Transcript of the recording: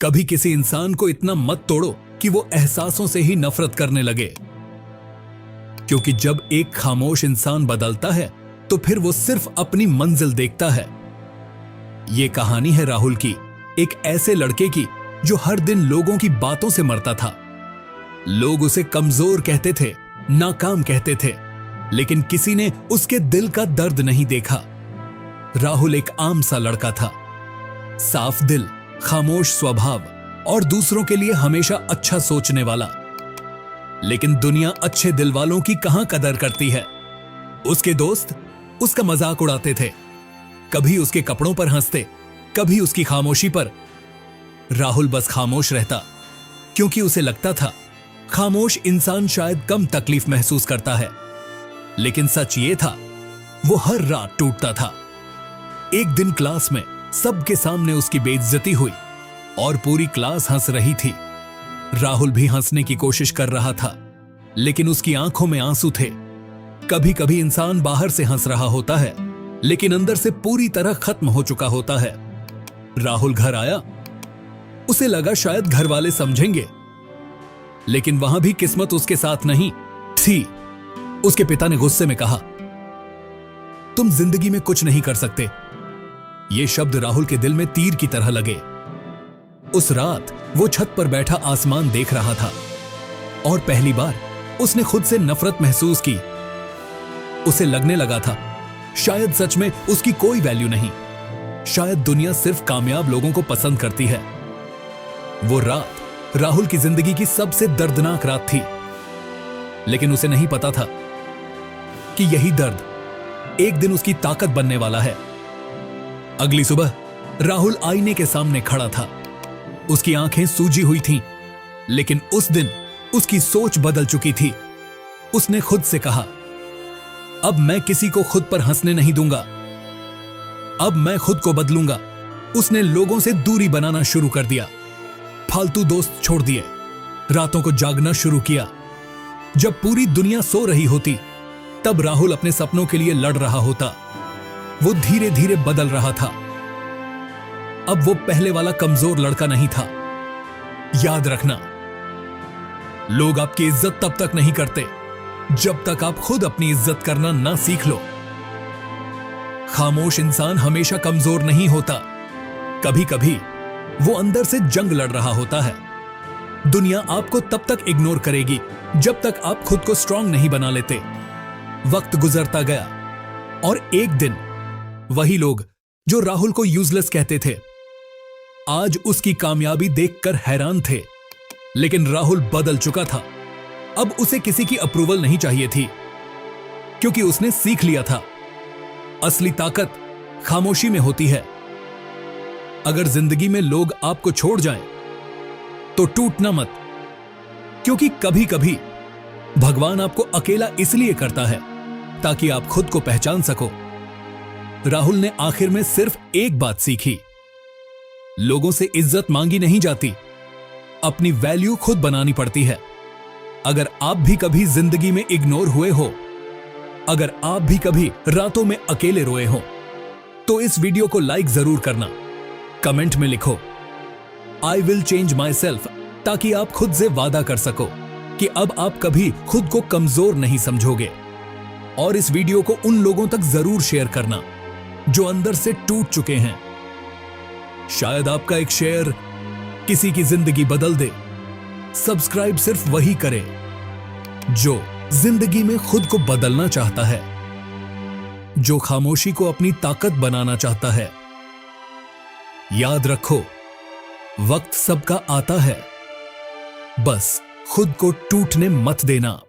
कभी किसी इंसान को इतना मत तोड़ो कि वो एहसासों से ही नफरत करने लगे, क्योंकि जब एक खामोश इंसान बदलता है तो फिर वो सिर्फ अपनी मंजिल देखता है। ये कहानी है राहुल की, एक ऐसे लड़के की जो हर दिन लोगों की बातों से मरता था। लोग उसे कमजोर कहते थे, नाकाम कहते थे, लेकिन किसी ने उसके दिल का दर्द नहीं देखा। राहुल एक आम सा लड़का था, साफ दिल, खामोश स्वभाव और दूसरों के लिए हमेशा अच्छा सोचने वाला। लेकिन दुनिया अच्छे दिल वालों की कहां कदर करती है। उसके दोस्त उसका मजाक उड़ाते थे, कभी उसके कपड़ों पर हंसते, कभी उसकी खामोशी पर। राहुल बस खामोश रहता, क्योंकि उसे लगता था खामोश इंसान शायद कम तकलीफ महसूस करता है। लेकिन सच ये था, वो हर रात टूटता था। एक दिन क्लास में सबके सामने उसकी बेइज्जती हुई और पूरी क्लास हंस रही थी। राहुल भी हंसने की कोशिश कर रहा था, लेकिन उसकी आंखों में आंसू थे। कभी कभी इंसान बाहर से हंस रहा होता है, लेकिन अंदर से पूरी तरह खत्म हो चुका होता है। राहुल घर आया, उसे लगा शायद घर वाले समझेंगे, लेकिन वहां भी किस्मत उसके साथ नहीं थी। उसके पिता ने गुस्से में कहा, तुम जिंदगी में कुछ नहीं कर सकते। ये शब्द राहुल के दिल में तीर की तरह लगे। उस रात वो छत पर बैठा आसमान देख रहा था और पहली बार उसने खुद से नफरत महसूस की। उसे लगने लगा था शायद सच में उसकी कोई वैल्यू नहीं, शायद दुनिया सिर्फ कामयाब लोगों को पसंद करती है। वो रात राहुल की जिंदगी की सबसे दर्दनाक रात थी, लेकिन उसे नहीं पता था कि यही दर्द एक दिन उसकी ताकत बनने वाला है। अगली सुबह राहुल आईने के सामने खड़ा था। उसकी आंखें सूजी हुई थीं, लेकिन उस दिन उसकी सोच बदल चुकी थी। उसने खुद से कहा, अब मैं किसी को खुद पर हंसने नहीं दूंगा, अब मैं खुद को बदलूंगा। उसने लोगों से दूरी बनाना शुरू कर दिया, फालतू दोस्त छोड़ दिए, रातों को जागना शुरू किया। जब पूरी दुनिया सो रही होती, तब राहुल अपने सपनों के लिए लड़ रहा होता। वो धीरे धीरे बदल रहा था। अब वो पहले वाला कमजोर लड़का नहीं था। याद रखना, लोग आपकी इज्जत तब तक नहीं करते जब तक आप खुद अपनी इज्जत करना ना सीख लो। खामोश इंसान हमेशा कमजोर नहीं होता, कभी कभी वो अंदर से जंग लड़ रहा होता है। दुनिया आपको तब तक इग्नोर करेगी जब तक आप खुद को स्ट्रांग नहीं बना लेते। वक्त गुजरता गया और एक दिन वही लोग जो राहुल को यूजलेस कहते थे, आज उसकी कामयाबी देखकर हैरान थे। लेकिन राहुल बदल चुका था। अब उसे किसी की अप्रूवल नहीं चाहिए थी, क्योंकि उसने सीख लिया था असली ताकत खामोशी में होती है। अगर जिंदगी में लोग आपको छोड़ जाएं, तो टूटना मत, क्योंकि कभी कभी भगवान आपको अकेला इसलिए करता है ताकि आप खुद को पहचान सको। राहुल ने आखिर में सिर्फ एक बात सीखी, लोगों से इज्जत मांगी नहीं जाती, अपनी वैल्यू खुद बनानी पड़ती है। अगर आप भी कभी जिंदगी में इग्नोर हुए हो, अगर आप भी कभी रातों में अकेले रोए हो, तो इस वीडियो को लाइक जरूर करना। कमेंट में लिखो, I will change my self, ताकि आप खुद से वादा कर सको कि अब आप कभी खुद को कमजोर नहीं समझोगे। और इस वीडियो को उन लोगों तक जरूर शेयर करना जो अंदर से टूट चुके हैं। शायद आपका एक शेयर किसी की जिंदगी बदल दे। सब्सक्राइब सिर्फ वही करे जो जिंदगी में खुद को बदलना चाहता है, जो खामोशी को अपनी ताकत बनाना चाहता है। याद रखो, वक्त सबका आता है, बस खुद को टूटने मत देना।